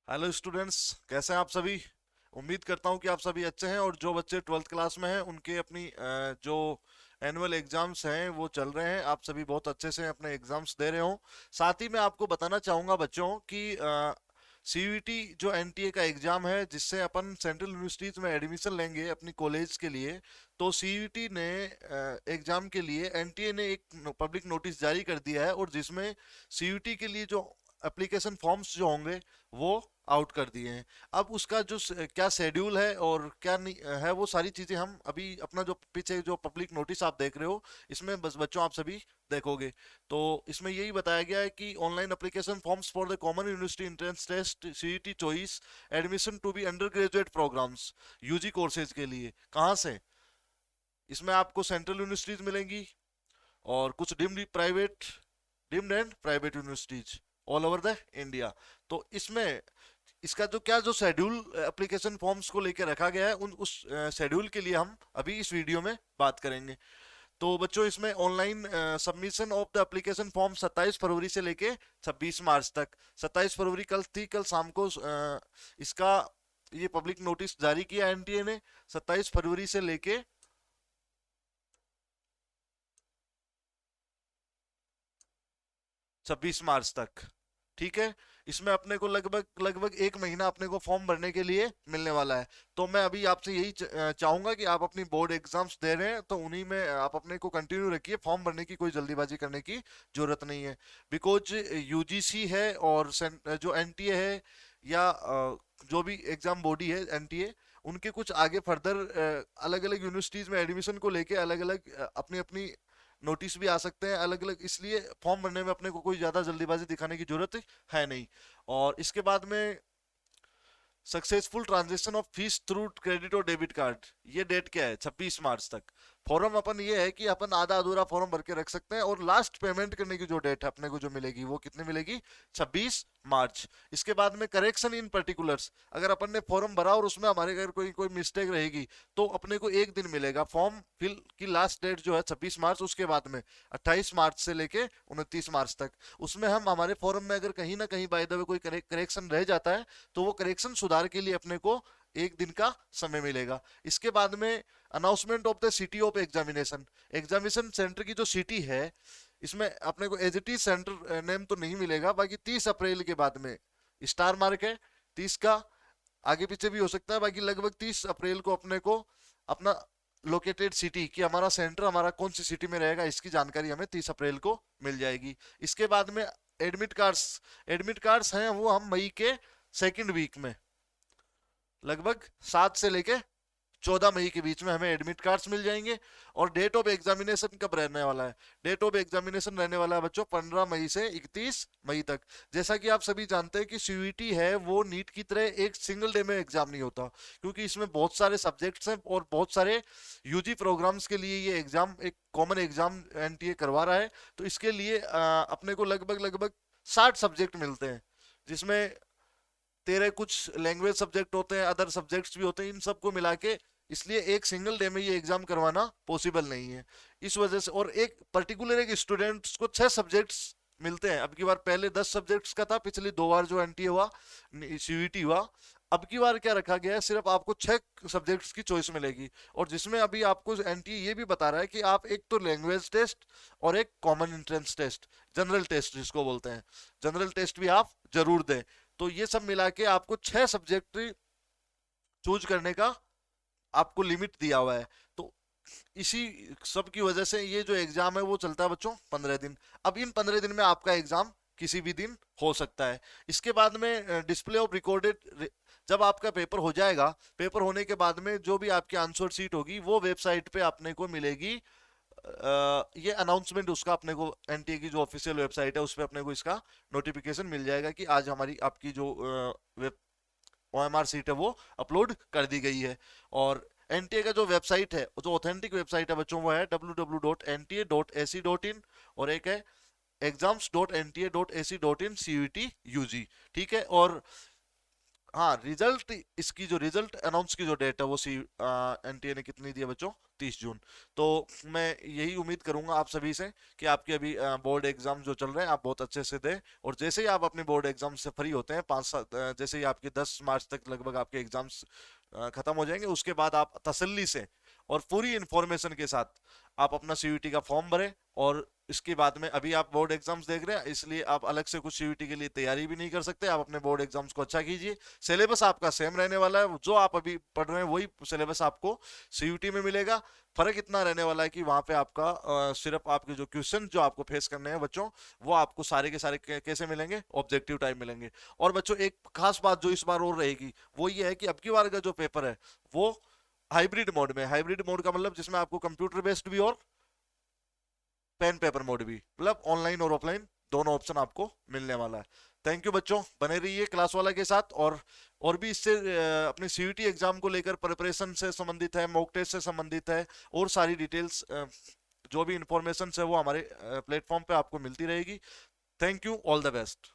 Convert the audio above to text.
Hello students, कैसे हैं आप सभी। उम्मीद करता हूं कि आप सभी अच्छे हैं और जो बच्चे ट्वेल्थ क्लास में हैं उनके अपनी जो एनुअल एग्जाम्स हैं वो चल रहे हैं। आप सभी बहुत अच्छे से अपने एग्जाम्स दे रहे हो। साथ ही मैं आपको बताना चाहूंगा बच्चों कि सीयूईटी जो एनटीए का एग्जाम है जिससे अपन सेंट्रल यूनिवर्सिटीज में एडमिशन लेंगे अपनी कॉलेज के लिए, तो सीयूईटी ने एग्जाम के लिए एनटीए ने एक पब्लिक नोटिस जारी कर दिया है और जिसमें सीयूईटी के लिए जो एप्लीकेशन फॉर्म्स जो होंगे वो आउट कर दिए हैं। अब उसका जो क्या शेड्यूल है और क्या नहीं है वो सारी चीजें हम अभी अपना जो पीछे जो पब्लिक नोटिस आप देख रहे हो इसमें बस बच्चों आप सभी देखोगे। तो इसमें यही बताया गया है कि online application forms for the common university entrance test CET choice admission to be undergraduate programmes UG courses के लिए कहाँ से। इसमें आपको सेंट्रल यूनिवर्सिटीज मिलेंगी और कुछ deemed and private universities all over the India. तो इसमें इसका जो क्या जो शेड्यूल एप्लीकेशन फॉर्म्स को लेकर रखा गया है उन उस शेड्यूल के लिए हम अभी इस वीडियो में बात करेंगे। तो बच्चों इसमें online submission of the application form 27 फरवरी से लेके 26 मार्च तक। 27 फरवरी कल थी, कल शाम को इसका ये पब्लिक नोटिस जारी किया एनटीए ने। 27 फरवरी से लेके 26 मार्च तक। ठीक है। इसमें अपने को लगभग लगभग एक महीना अपने को फॉर्म भरने के लिए मिलने वाला है। तो मैं अभी आपसे यही चाहूंगा कि आप अपनी बोर्ड एग्जाम्स दे रहे हैं तो उन्हीं में आप अपने को कंटिन्यू रखिए। फॉर्म भरने की कोई जल्दीबाजी करने की जरूरत नहीं है। बिकॉज यूजीसी है और जो एनटीए है या जो भी एग्जाम बॉडी है एनटीए, उनके कुछ आगे फर्दर अलग अलग यूनिवर्सिटीज में एडमिशन को लेके अलग अलग अपनी अपनी नोटिस भी आ सकते हैं अलग अलग। इसलिए फॉर्म भरने में अपने को कोई ज्यादा जल्दीबाजी दिखाने की जरूरत है नहीं। और इसके बाद में successful transaction of fees through credit और डेबिट कार्ड, ये डेट क्या है 26 मार्च तक। फॉर्म अपन ये है कि अपन आधा अधूरा फॉर्म भर के रख सकते हैं और लास्ट पेमेंट करने की जो डेट है अपने को जो मिलेगी वो कितनी मिलेगी 26 मार्च। इसके बाद में करेक्शन इन पर्टिकुलर्स, अगर अपन ने फॉर्म भरा और उसमें हमारे अगर कोई कोई मिस्टेक रहेगी तो अपने को एक दिन मिलेगा। फॉर्म फिल की लास्ट डेट जो है 26 मार्च, उसके बाद में 28 मार्च से लेके 29 मार्च तक उसमें हम हमारे फॉर्म में अगर कहीं ना कहीं बाय द वे कोई करेक्शन रह जाता है तो वो करेक्शन सुधार के लिए अपने को एक दिन का समय मिलेगा। इसके बाद में announcement of the city of examination, examination centre की जो सिटी है इसमें अपने को as it is centre name तो नहीं मिलेगा। बाकी 30 अप्रैल के बाद में स्टार मार्क है 30 का, आगे पीछे भी हो सकता है। बाकी लगभग 30 अप्रैल को अपने को अपना लोकेटेड सिटी कि हमारा सेंटर हमारा कौन सी सिटी में रहेगा इसकी जानकारी हमें 30 अप्रैल को मिल जाएगी। इसके बाद में एडमिट कार्ड्स हैं वो हम मई के सेकंड वीक में लगभग 7 से लेके 14 मई के बीच में हमें एडमिट कार्ड्स मिल जाएंगे। और डेट ऑफ एग्जामिनेशन कब रहने वाला है, डेट ऑफ एग्जामिनेशन रहने वाला है बच्चों 15 मई से 31 मई तक। जैसा कि आप सभी जानते हैं कि सीयूईटी है वो नीट की तरह एक सिंगल डे में एग्जाम नहीं होता, क्योंकि इसमें बहुत सारे सब्जेक्ट्स हैं और बहुत सारे यूजी प्रोग्राम्स के लिए ये एग्जाम एक कॉमन एग्जाम एनटीए करवा रहा है। तो इसके लिए अपने को लगभग लगभग 60 सब्जेक्ट मिलते हैं, जिसमें तेरे कुछ लैंग्वेज सब्जेक्ट होते हैं, अदर सब्जेक्ट्स भी होते हैं, इन सबको मिला के इसलिए एक सिंगल डे में ये एग्जाम करवाना पॉसिबल नहीं है। इस वजह से और एक पर्टिकुलर एक स्टूडेंट्स को 6 सब्जेक्ट्स मिलते हैं। अब की बार पहले 10 सब्जेक्ट्स का था, पिछली 2 बार जो एनटीए हुआ सीयूईटी हुआ। अब की बार क्या रखा गया है, सिर्फ आपको 6 सब्जेक्ट्स की चॉइस मिलेगी। और जिसमें अभी आपको एनटीए ये भी बता रहा है कि आप एक तो लैंग्वेज टेस्ट और एक common entrance test, general test जिसको बोलते हैं, जनरल टेस्ट भी आप जरूर दें। तो ये सब मिला के आपको 6 सब्जेक्ट चूज करने का आपको लिमिट दिया हुआ है। तो इसी सब की वजह से ये जो एग्जाम है वो चलता है बच्चों 15 दिन। अब इन 15 दिन में आपका एग्जाम किसी भी दिन हो सकता है। इसके बाद में डिस्प्ले ऑफ रिकॉर्डेड, जब आपका पेपर हो जाएगा, पेपर होने के बाद में जो भी आपकी आंसर सीट होगी वो वेबसाइट पे अपने को मिलेगी। ये अनाउंसमेंट उसका अपने को एनटीए की जो ऑफिशियल वेबसाइट है उस पर अपने को इसका नोटिफिकेशन मिल जाएगा कि आज हमारी आपकी जो वेब ओएमआर सीट है वो अपलोड कर दी गई है। और एनटीए का जो वेबसाइट है, जो ऑथेंटिक वेबसाइट है बच्चों, वो है www.nta.ac.in और एक है exams.nta.ac.in CUT यूजी। ठीक है। और हाँ रिजल्ट, इसकी जो रिजल्ट अनाउंस की जो डेट है वो एनटीए ने कितनी दी है बच्चों, 30 जून। तो मैं यही उम्मीद करूंगा आप सभी से कि आपके अभी बोर्ड एग्जाम जो चल रहे हैं आप बहुत अच्छे से दें, और जैसे ही आप अपने बोर्ड एग्जाम से फ्री होते हैं 5 साल, जैसे ही आपके 10 मार्च तक लगभग आपके एग्जाम्स खत्म हो जाएंगे, उसके बाद आप तसल्ली से और पूरी इंफॉर्मेशन के साथ आप अपना सीयूईटी का फॉर्म भरें। और इसके बाद में अभी आप बोर्ड एग्जाम्स देख रहे हैं इसलिए आप अलग से कुछ सीयूईटी के लिए तैयारी भी नहीं कर सकते, आप अपने बोर्ड एग्जाम्स को अच्छा कीजिए। सिलेबस आपका सेम रहने वाला है, जो आप अभी पढ़ रहे हैं वही सिलेबस आपको सीयूईटी में मिलेगा। फर्क इतना रहने वाला है कि वहां पे आपका सिर्फ आपके जो क्वेश्चन जो आपको फेस करने हैं बच्चों, वो आपको सारे के सारे कैसे मिलेंगे, ऑब्जेक्टिव टाइप मिलेंगे। और बच्चों एक खास बात जो इस बार और रहेगी वो ये है कि अब की बार का जो पेपर है वो हाइब्रिड मोड में, हाइब्रिड मोड का मतलब जिसमें आपको कंप्यूटर बेस्ड भी और पेन पेपर मोड भी, मतलब ऑनलाइन और ऑफलाइन दोनों ऑप्शन आपको मिलने वाला है। थैंक यू बच्चों, बने रहिए क्लास वाला के साथ। और भी इससे अपनी सीयूटी एग्जाम को लेकर प्रिपरेशन से संबंधित है, मॉक टेस्ट से संबंधित है, और सारी डिटेल्स जो भी इंफॉर्मेशन है वो हमारे प्लेटफॉर्म पे आपको मिलती रहेगी। Thank you, all the best.